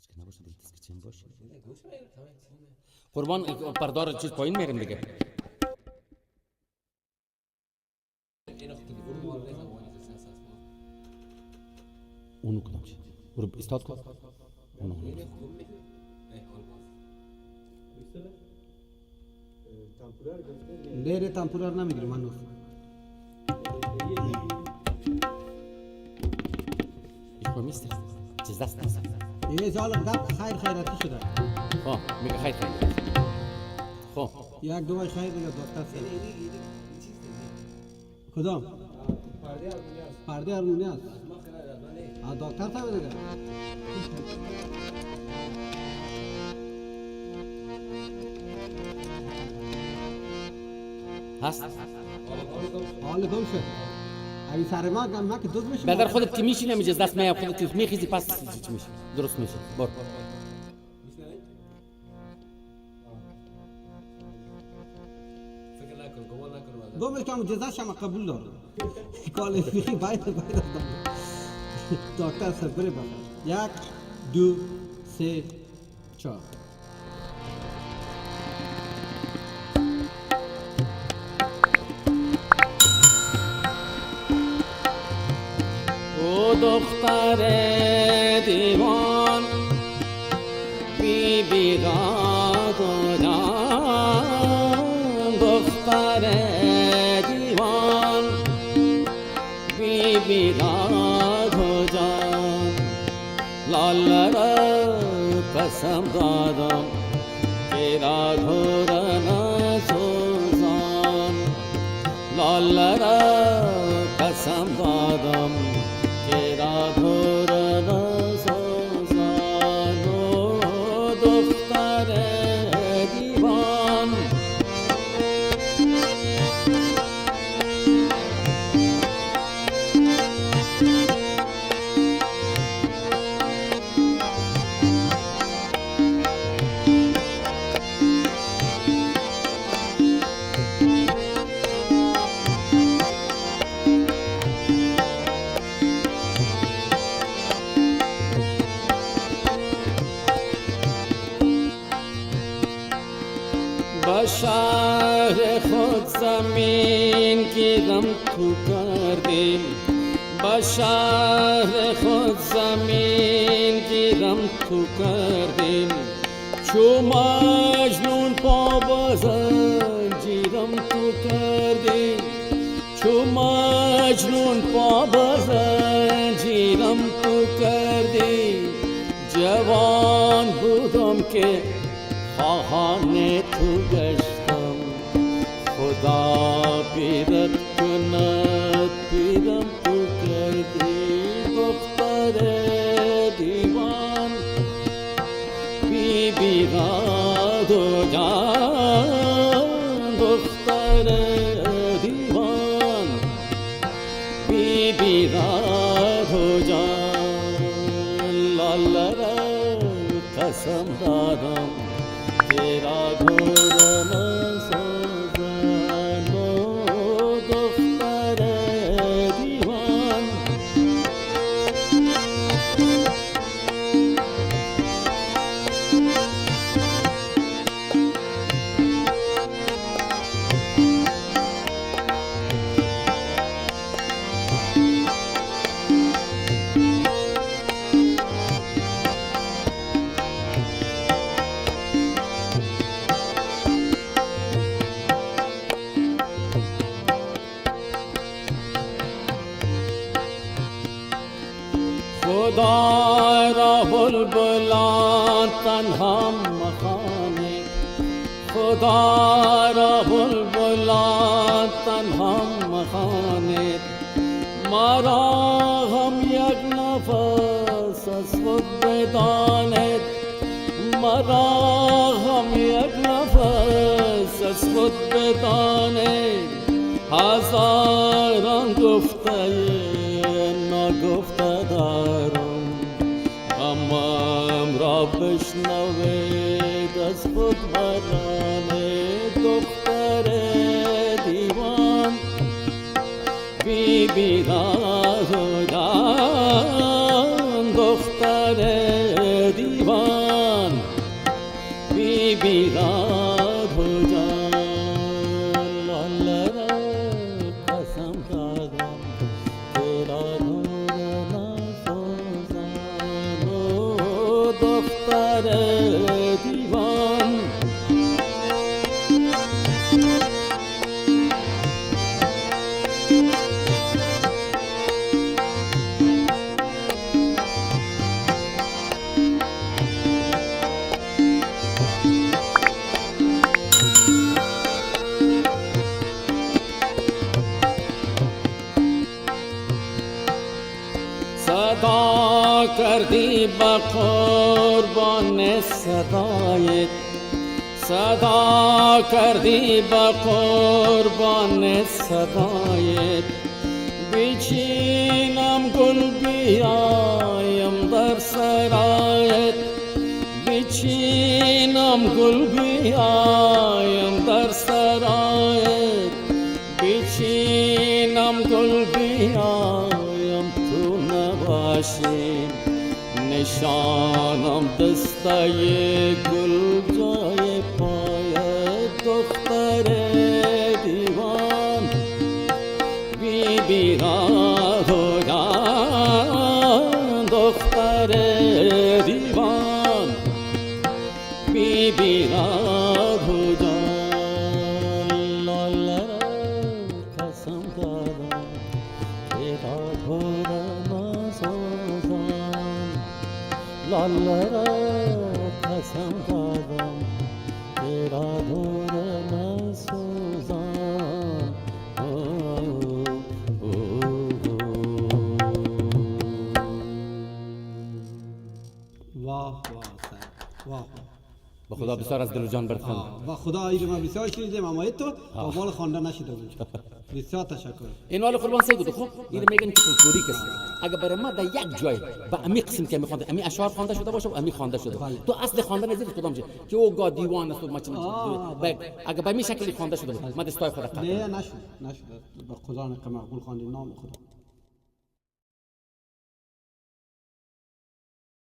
که نباشه دیگه چیم باشه قربان پردار چیز پایین میریم دیگه. اونو کدام چی؟ برو استاد کن. اونو لیره تمپورار نمیگیرم هنوز. ایخو میسته چیز دست نیست. یه زالم دب خیراتی شده. میگه خیر. خب یک دو خیر دیگه دکتر سر. کدام؟ پرده ارمونی است. دکتر تا دیگه. هست؟ حال گم شد. اگه سر ما که دوز میشه. بدر خودت که میشی نمیشه دست میاد خودت که میخیزی پس چی میشه؟ درست میشه. برو. گم که جزاش هم قبول دارم. کال فیخی باید دکتر سر بره بخیر. 1 2 3 4 او دختر دیوان بی بی داد و جان دختر دیوان بی بی داد و جان لاله را قسم دادم که را دورن سوزان لاله را قسم دادم که را دورن سوزان و دختر دیوان شهر خود زمین گیرم تو کردیم با شهر خود زمین گیرم تو کردیم چو مجنون پا بزنجیرم تو کردیم چو مجنون پا بزنجیرم تو کردیم جوان بودم که خواهان تو گشتم خدا پیرت کند پیرم تو کردی دختر دیوان بی بی داد و جان دختر دیوان بی بی داد و جان لاله را قسم دادم تیرا دورن سوزن و دختر دیوان خدا را بلبلان تنها مخانه خدا را بلبلان تنها مخانه مرا هم یک نفس از خود بداند مرا هم یک نفس از خود بداند هزاران گفته نگفته دارم غمم را بشنوید از خود مرانه دختر دیوان بی بی داد و جان دختر دیوان دیوان بی بیراد ہو جان لالا را قسم دادم تیرا دور نسازم او دختر دیوان صدا کردی با قربان صدایت صدا کردی با قربان صدایت بیچینم گل بیایم در سرایت بیچینم گل بیایم در سرایت بیچینم گل بیایم تو نباشی نشانم دستای گل جای پای دختر دیوان بی بیراد و جان دختر دیوان بی بیراد و جان لالا قسم دادم تیرا دور نسازم لالا قسم دادم تیرا دور نسازم واه واه سر واه به خدا بسیار از دل و جان برد و خدا اینو من بسیار شنیدم اما تو با مال خوانده نشده بود بسیار تشکر این حال قربان سید خب این میگن که فولکلوری کسی اگه برای ما در یک جای با امی قسم که میخوانده امی اشعار خوانده شده باشه و امی خوانده شده تو اصل خواندن از کدام چه که او گا دیوان است و ما چه اگه به می شکلی خوانده شده ما دستای خدا نه نشد به خدا نکه مقبول خواندی نام خدا